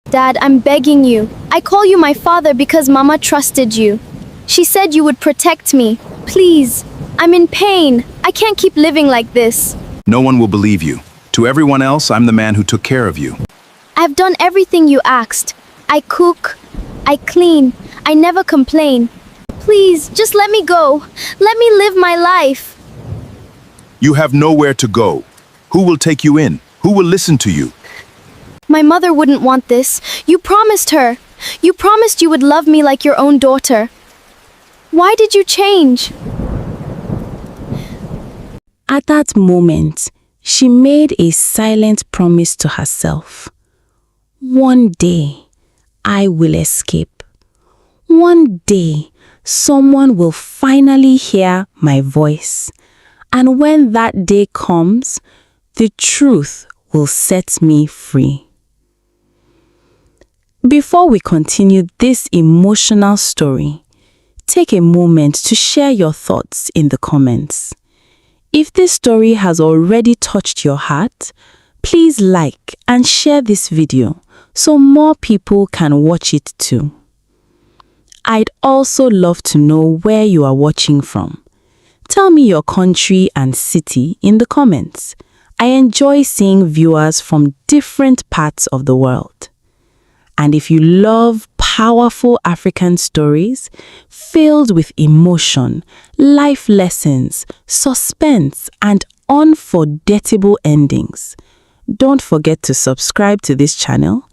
Dad, I'm begging you. I call you my father because Mama trusted you. She said you would protect me. Please. I'm in pain. I can't keep living like this. No one will believe you. To everyone else, I'm the man who took care of you. I've done everything you asked. I cook. I clean. I never complain. Please, just let me go. Let me live my life. You have nowhere to go. Who will take you in? Who will listen to you? My mother wouldn't want this. You promised her. You promised you would love me like your own daughter. Why did you change? At that moment, she made a silent promise to herself. One day, I will escape. One day, someone will finally hear my voice. And when that day comes, the truth will set me free. Before we continue this emotional story, take a moment to share your thoughts in the comments. If this story has already touched your heart, please like and share this video so more people can watch it too. I'd also love to know where you are watching from. Tell me your country and city in the comments. I enjoy seeing viewers from different parts of the world. And if you love powerful African stories filled with emotion, life lessons, suspense, and unforgettable endings, don't forget to subscribe to this channel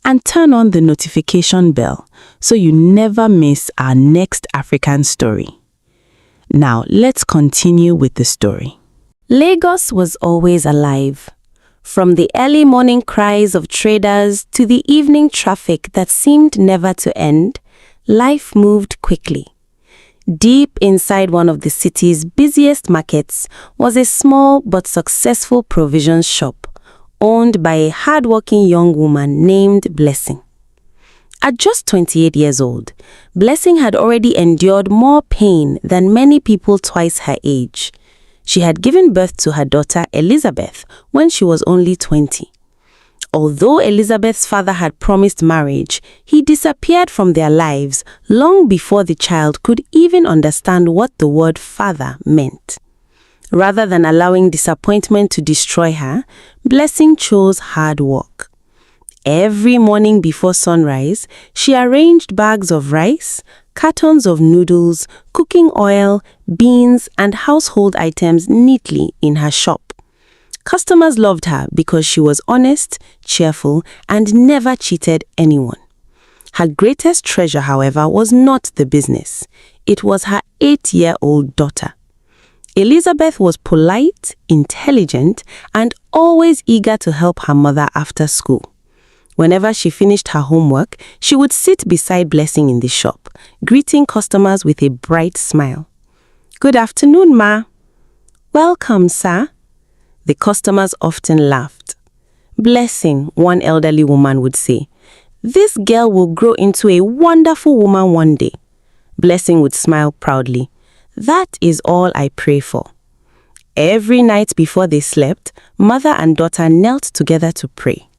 and turn on the notification bell so you never miss our next African story. Now, let's continue with the story. Lagos was always alive. From the early morning cries of traders to the evening traffic that seemed never to end, life moved quickly. Deep inside one of the city's busiest markets was a small but successful provisions shop owned by a hardworking young woman named Blessing. At just 28 years old, Blessing had already endured more pain than many people twice her age. She had given birth to her daughter Elizabeth when she was only 20. Although Elizabeth's father had promised marriage, he disappeared from their lives long before the child could even understand what the word father meant. Rather than allowing disappointment to destroy her, Blessing chose hard work. Every morning before sunrise, she arranged bags of rice, cartons of noodles, cooking oil, beans, and household items neatly in her shop. Customers loved her because she was honest, cheerful, and never cheated anyone. Her greatest treasure, however, was not the business. It was her 8-year-old daughter. Elizabeth was polite, intelligent, and always eager to help her mother after school. Whenever she finished her homework, she would sit beside Blessing in the shop, greeting customers with a bright smile. "Good afternoon, ma." "Welcome, sir." The customers often laughed. "Blessing," one elderly woman would say, "this girl will grow into a wonderful woman one day." Blessing would smile proudly. "That is all I pray for." Every night before they slept, mother and daughter knelt together to pray.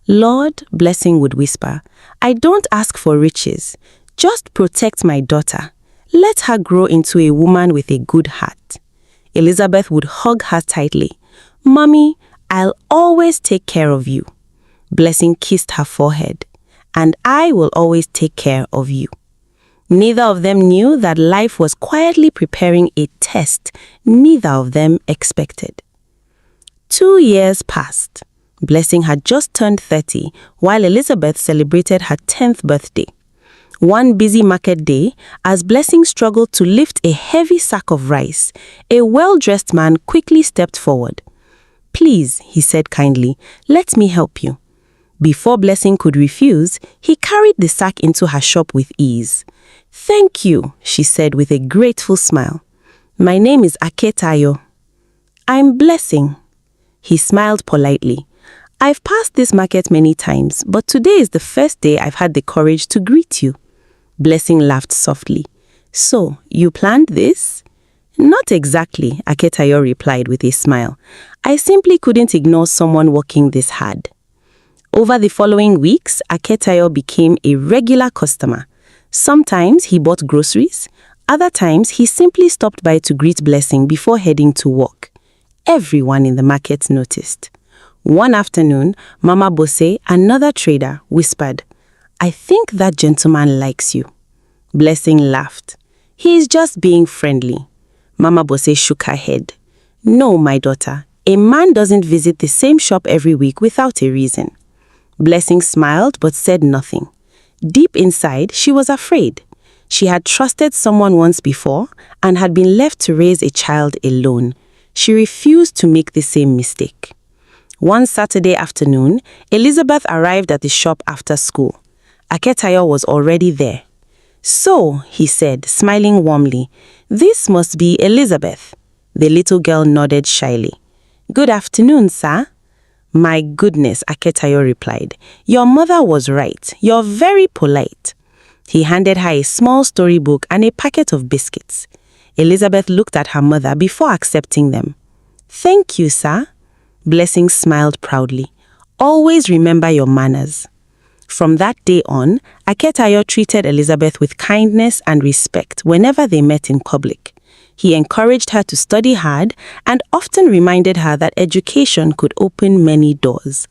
"Lord," Blessing would whisper, "I don't ask for riches. Just protect my daughter. Let her grow into a woman with a good heart." Elizabeth would hug her tightly. "Mommy, I'll always take care of you." Blessing kissed her forehead. "And I will always take care of you." Neither of them knew that life was quietly preparing a test neither of them expected. 2 years passed. Blessing had just turned 30, while Elizabeth celebrated her 10th birthday. One busy market day, as Blessing struggled to lift a heavy sack of rice, a well-dressed man quickly stepped forward. "Please," he said kindly, "let me help you." Before Blessing could refuse, he carried the sack into her shop with ease. "Thank you," she said with a grateful smile. "My name is Aketayo." "I'm Blessing." He smiled politely. "I've passed this market many times, but today is the first day I've had the courage to greet you." Blessing laughed softly. "So, you planned this?" "Not exactly," Aketayo replied with a smile. "I simply couldn't ignore someone working this hard." Over the following weeks, Aketayo became a regular customer. Sometimes he bought groceries. Other times, he simply stopped by to greet Blessing before heading to work. Everyone in the market noticed. One afternoon, Mama Bose, another trader, whispered, "I think that gentleman likes you." Blessing laughed. "He is just being friendly." Mama Bose shook her head. "No, my daughter. A man doesn't visit the same shop every week without a reason." Blessing smiled but said nothing. Deep inside, she was afraid. She had trusted someone once before and had been left to raise a child alone. She refused to make the same mistake. One Saturday afternoon, Elizabeth arrived at the shop after school. Aketayo was already there. "So," he said, smiling warmly, "this must be Elizabeth." The little girl nodded shyly. "Good afternoon, sir." "My goodness," Aketayo replied. "Your mother was right. You're very polite." He handed her a small storybook and a packet of biscuits. Elizabeth looked at her mother before accepting them. "Thank you, sir." Blessing smiled proudly. "Always remember your manners." From that day on, Aketayo treated Elizabeth with kindness and respect whenever they met in public. He encouraged her to study hard and often reminded her that education could open many doors.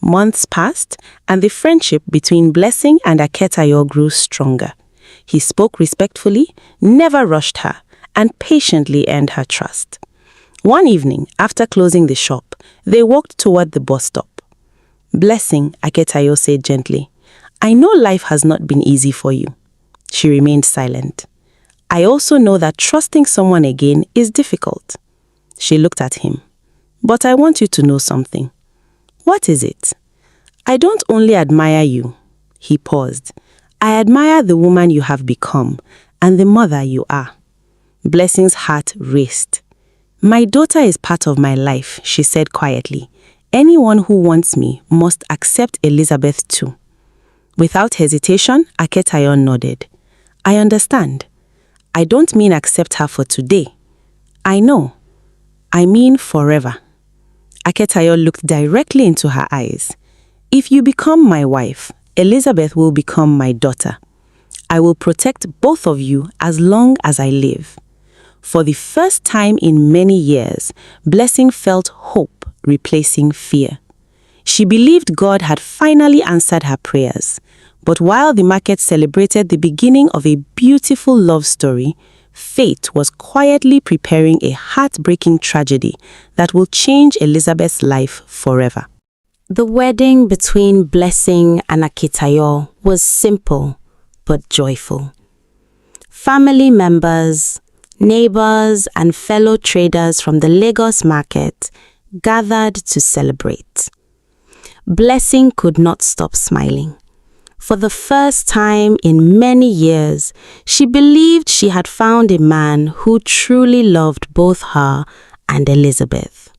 Months passed, and the friendship between Blessing and Aketayo grew stronger. He spoke respectfully, never rushed her, and patiently earned her trust. One evening, after closing the shop, they walked toward the bus stop. "Blessing," Aketayo said gently, "I know life has not been easy for you." She remained silent. "I also know that trusting someone again is difficult." She looked at him. "But I want you to know something." "What is it?" "I don't only admire you." He paused. "I admire the woman you have become and the mother you are." Blessing's heart raced. "My daughter is part of my life," she said quietly. "Anyone who wants me must accept Elizabeth too." Without hesitation, Aketayo nodded. "I understand. I don't mean accept her for today. I know. I mean forever." Aketayo looked directly into her eyes. "If you become my wife, Elizabeth will become my daughter. I will protect both of you as long as I live." For the first time in many years, Blessing felt hope replacing fear. She believed God had finally answered her prayers. But while the market celebrated the beginning of a beautiful love story, fate was quietly preparing a heartbreaking tragedy that will change Elizabeth's life forever. The wedding between Blessing and Aketayo was simple but joyful. Family members, neighbors, and fellow traders from the Lagos market gathered to celebrate. Blessing could not stop smiling. For the first time in many years, she believed she had found a man who truly loved both her and Elizabeth.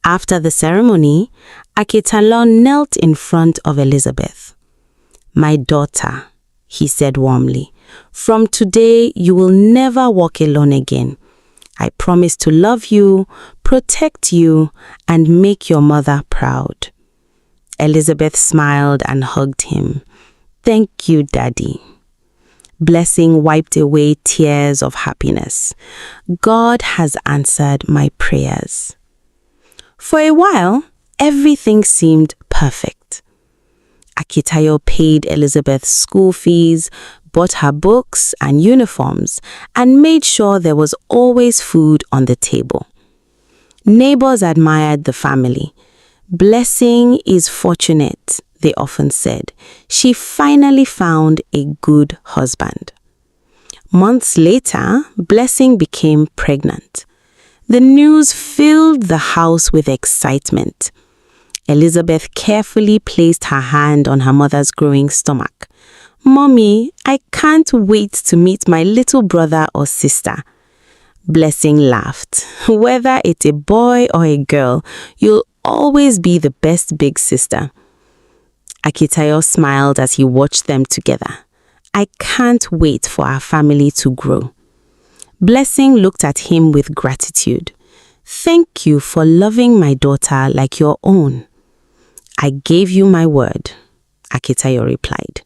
After the ceremony, Aketayo knelt in front of Elizabeth. "My daughter," he said warmly, "from today you will never walk alone again. I promise to love you, protect you, and make your mother proud." Elizabeth smiled and hugged him. "Thank you, Daddy." Blessing wiped away tears of happiness. "God has answered my prayers." For a while, everything seemed perfect. Aketayo paid Elizabeth's school fees, bought her books and uniforms, and made sure there was always food on the table. Neighbors admired the family. "Blessing is fortunate," they often said. "She finally found a good husband." Months later, Blessing became pregnant. The news filled the house with excitement. Elizabeth carefully placed her hand on her mother's growing stomach. "Mommy, I can't wait to meet my little brother or sister." Blessing laughed. "Whether it's a boy or a girl, you'll always be the best big sister." Aketayo smiled as he watched them together. "I can't wait for our family to grow." Blessing looked at him with gratitude. "Thank you for loving my daughter like your own." I gave you my word, Aketayo replied.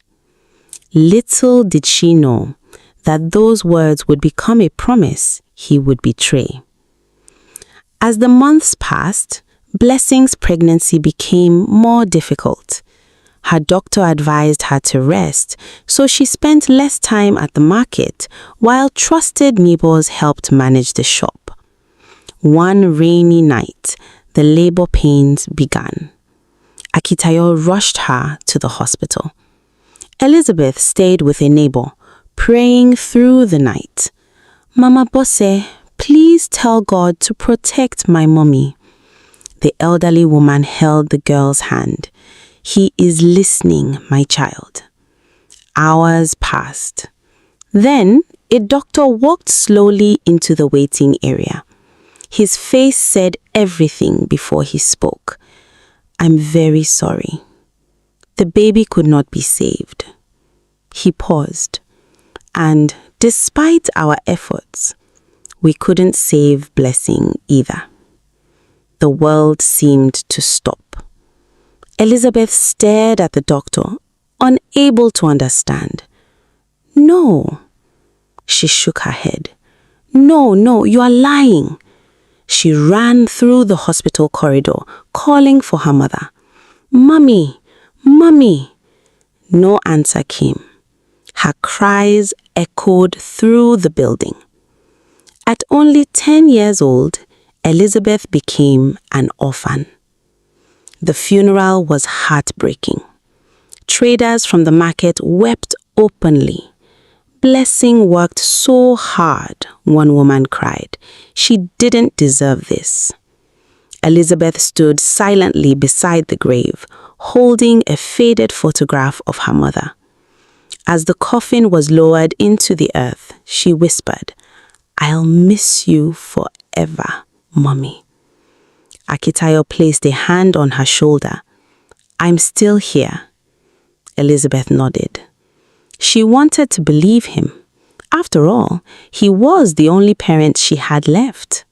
Little did she know that those words would become a promise he would betray. As the months passed, Blessing's pregnancy became more difficult. Her doctor advised her to rest, so she spent less time at the market while trusted neighbors helped manage the shop. One rainy night, the labor pains began. Aketayo rushed her to the hospital. Elizabeth stayed with a neighbor, praying through the night. Mama Bosse, please tell God to protect my mommy. The elderly woman held the girl's hand. He is listening, my child. Hours passed. Then a doctor walked slowly into the waiting area. His face said everything before he spoke. I'm very sorry. The baby could not be saved. He paused. And despite our efforts, we couldn't save Blessing either. The world seemed to stop. Elizabeth stared at the doctor, unable to understand. No. She shook her head. No, you are lying. She ran through the hospital corridor, calling for her mother. Mummy, Mummy. No answer came. Her cries echoed through the building. At only 10 years old, Elizabeth became an orphan. The funeral was heartbreaking. Traders from the market wept openly. Blessing worked so hard, one woman cried. She didn't deserve this. Elizabeth stood silently beside the grave, holding a faded photograph of her mother. As the coffin was lowered into the earth, she whispered, I'll miss you forever, Mommy. Aketayo placed a hand on her shoulder. I'm still here. Elizabeth nodded. She wanted to believe him. After all, he was the only parent she had left.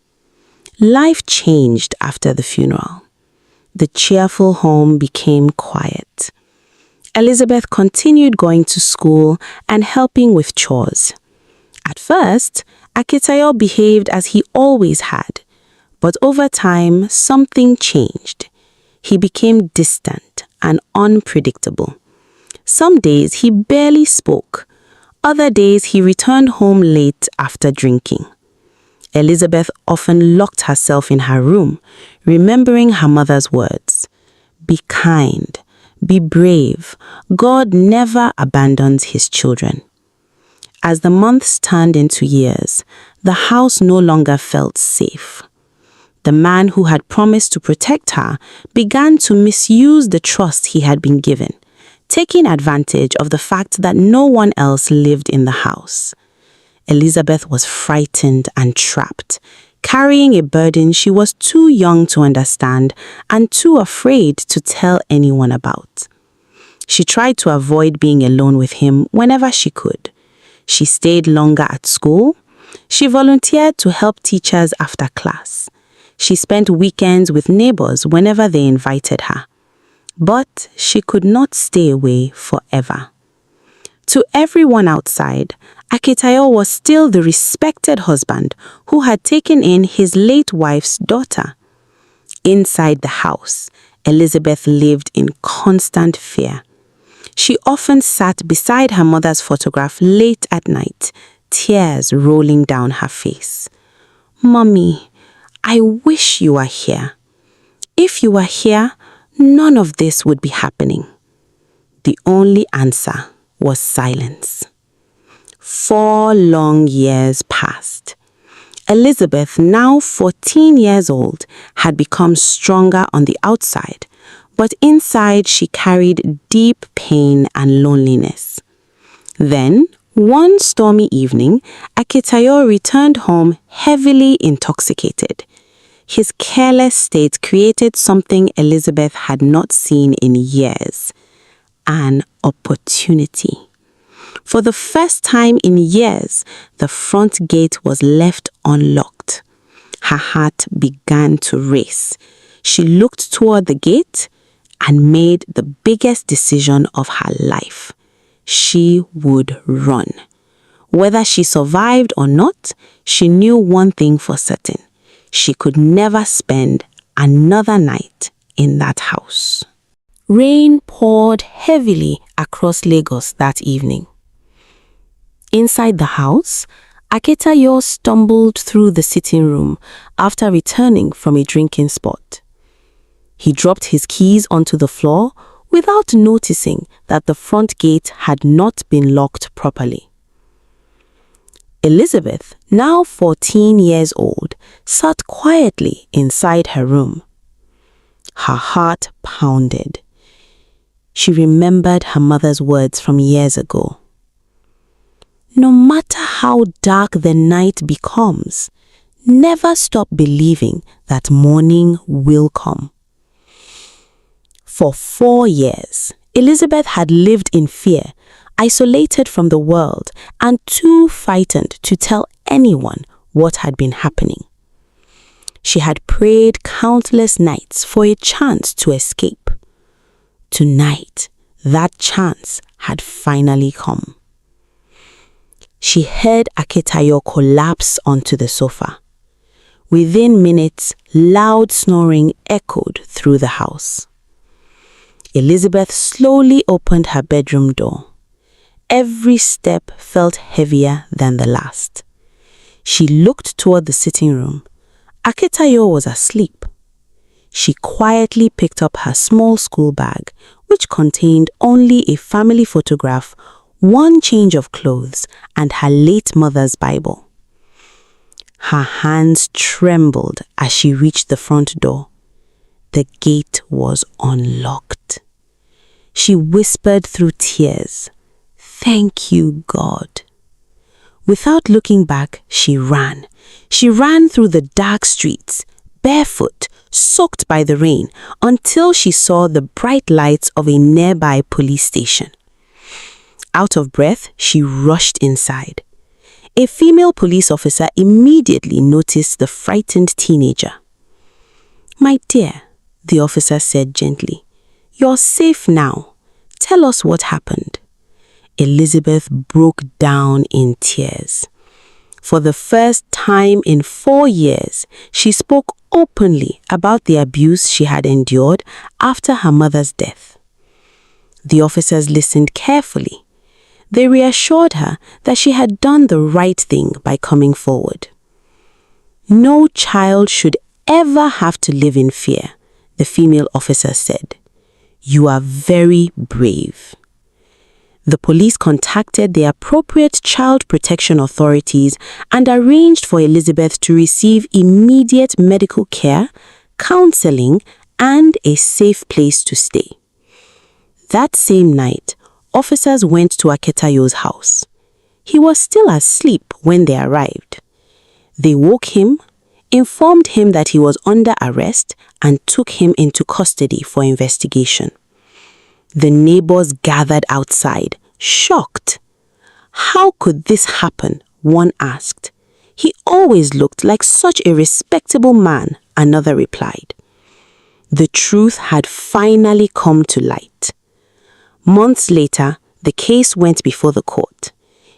Life changed after the funeral. The cheerful home became quiet. Elizabeth continued going to school and helping with chores. At first, Aketayo behaved as he always had. But over time, something changed. He became distant and unpredictable. Some days he barely spoke. Other days he returned home late after drinking. Elizabeth often locked herself in her room, remembering her mother's words. Be kind, be brave. God never abandons his children. As the months turned into years, the house no longer felt safe. The man who had promised to protect her began to misuse the trust he had been given, taking advantage of the fact that no one else lived in the house. Elizabeth was frightened and trapped, carrying a burden she was too young to understand and too afraid to tell anyone about. She tried to avoid being alone with him whenever she could. She stayed longer at school. She volunteered to help teachers after class. She spent weekends with neighbors whenever they invited her. But she could not stay away forever. To everyone outside, Aketayo was still the respected husband who had taken in his late wife's daughter. Inside the house, Elizabeth lived in constant fear. She often sat beside her mother's photograph late at night, tears rolling down her face. Mommy, I wish you were here. If you were here, none of this would be happening. The only answer was silence. 4 long years passed. Elizabeth, now 14 years old, had become stronger on the outside, but inside she carried deep pain and loneliness. Then, one stormy evening, Aketayo returned home heavily intoxicated. His careless state created something Elizabeth had not seen in years: an opportunity. For the first time in years, the front gate was left unlocked. Her heart began to race. She looked toward the gate and made the biggest decision of her life. She would run. Whether she survived or not, she knew one thing for certain. She could never spend another night in that house. Rain poured heavily across Lagos that evening. Inside the house, Aketayo stumbled through the sitting room after returning from a drinking spot. He dropped his keys onto the floor without noticing that the front gate had not been locked properly. Elizabeth, now 14 years old, sat quietly inside her room. Her heart pounded. She remembered her mother's words from years ago. No matter how dark the night becomes, never stop believing that morning will come. For 4 years, Elizabeth had lived in fear, isolated from the world, and too frightened to tell anyone what had been happening. She had prayed countless nights for a chance to escape. Tonight, that chance had finally come. She heard Aketayo collapse onto the sofa. Within minutes, loud snoring echoed through the house. Elizabeth slowly opened her bedroom door. Every step felt heavier than the last. She looked toward the sitting room. Aketayo was asleep. She quietly picked up her small school bag, which contained only a family photograph, one change of clothes, and her late mother's Bible. Her hands trembled as she reached the front door. The gate was unlocked. She whispered through tears, "Thank you, God." Without looking back, she ran. She ran through the dark streets, barefoot, soaked by the rain, until she saw the bright lights of a nearby police station. Out of breath, she rushed inside. A female police officer immediately noticed the frightened teenager. "My dear," the officer said gently, "you're safe now. Tell us what happened." Elizabeth broke down in tears. For the first time in 4 years, she spoke openly about the abuse she had endured after her mother's death. The officers listened carefully. They reassured her that she had done the right thing by coming forward. "No child should ever have to live in fear," the female officer said. "You are very brave." The police contacted the appropriate child protection authorities and arranged for Elizabeth to receive immediate medical care, counseling, and a safe place to stay. That same night, officers went to Aketayo's house. He was still asleep when they arrived. They woke him, informed him that he was under arrest, and took him into custody for investigation. The neighbors gathered outside, shocked. "How could this happen?" one asked. "He always looked like such a respectable man," another replied. The truth had finally come to light. Months later, the case went before the court.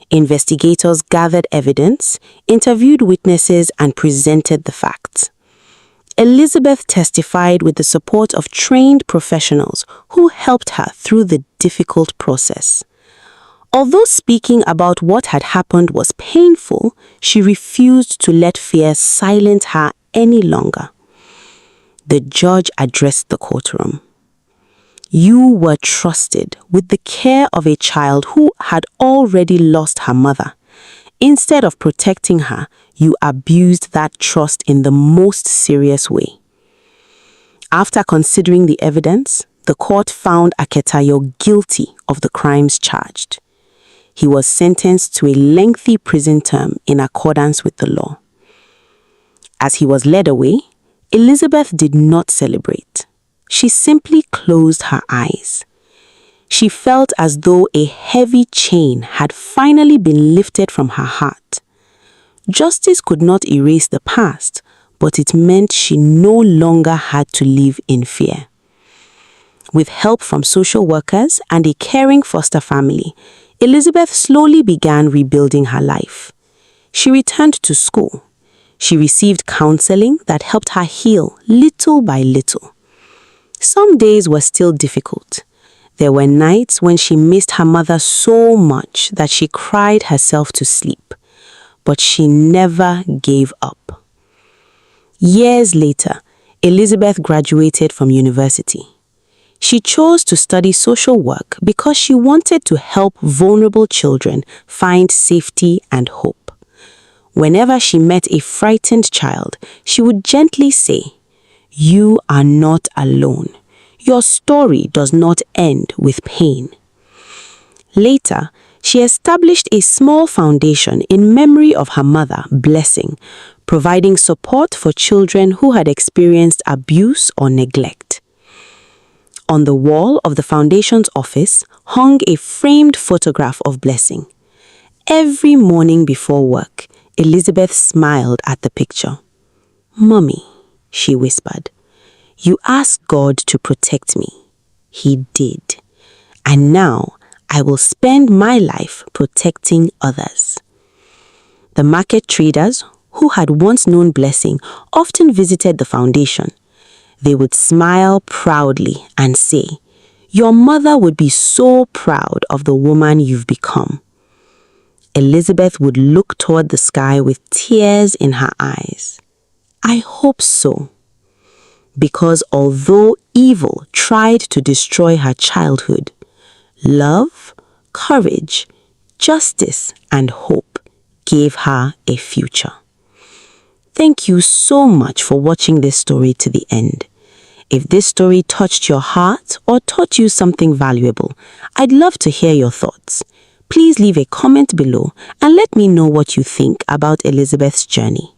Investigators gathered evidence, interviewed witnesses, and presented the facts. Elizabeth testified with the support of trained professionals who helped her through the difficult process. Although speaking about what had happened was painful, she refused to let fear silence her any longer. The judge addressed the courtroom. "You were trusted with the care of a child who had already lost her mother. Instead of protecting her, you abused that trust in the most serious way." After considering the evidence, the court found Aketayo guilty of the crimes charged. He was sentenced to a lengthy prison term in accordance with the law. As he was led away, Elizabeth did not celebrate. She simply closed her eyes. She felt as though a heavy chain had finally been lifted from her heart. Justice could not erase the past, but it meant she no longer had to live in fear. With help from social workers and a caring foster family, Elizabeth slowly began rebuilding her life. She returned to school. She received counseling that helped her heal little by little. Some days were still difficult. There were nights when she missed her mother so much that she cried herself to sleep. But she never gave up. Years later, Elizabeth graduated from university. She chose to study social work because she wanted to help vulnerable children find safety and hope. Whenever she met a frightened child, she would gently say, "You are not alone. Your story does not end with pain." Later, she established a small foundation in memory of her mother, Blessing, providing support for children who had experienced abuse or neglect. On the wall of the foundation's office hung a framed photograph of Blessing. Every morning before work, Elizabeth smiled at the picture. "Mommy," she whispered, "you asked God to protect me. He did. And now I will spend my life protecting others." The market traders, who had once known Blessing, often visited the foundation. They would smile proudly and say, "Your mother would be so proud of the woman you've become." Elizabeth would look toward the sky with tears in her eyes. "I hope so." Because although evil tried to destroy her childhood, love, courage, justice, and hope gave her a future. Thank you so much for watching this story to the end. If this story touched your heart or taught you something valuable, I'd love to hear your thoughts. Please leave a comment below and let me know what you think about Elizabeth's journey.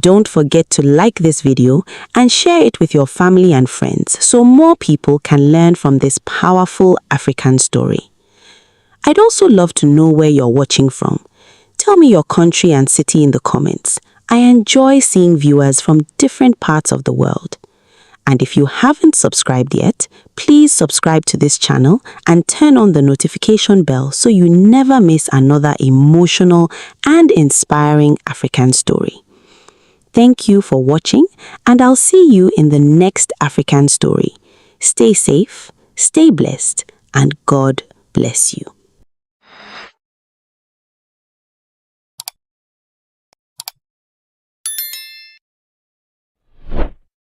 Don't forget to like this video and share it with your family and friends so more people can learn from this powerful African story. I'd also love to know where you're watching from. Tell me your country and city in the comments. I enjoy seeing viewers from different parts of the world. And if you haven't subscribed yet, please subscribe to this channel and turn on the notification bell so you never miss another emotional and inspiring African story. Thank you for watching, and I'll see you in the next African story. Stay safe, stay blessed, and God bless you.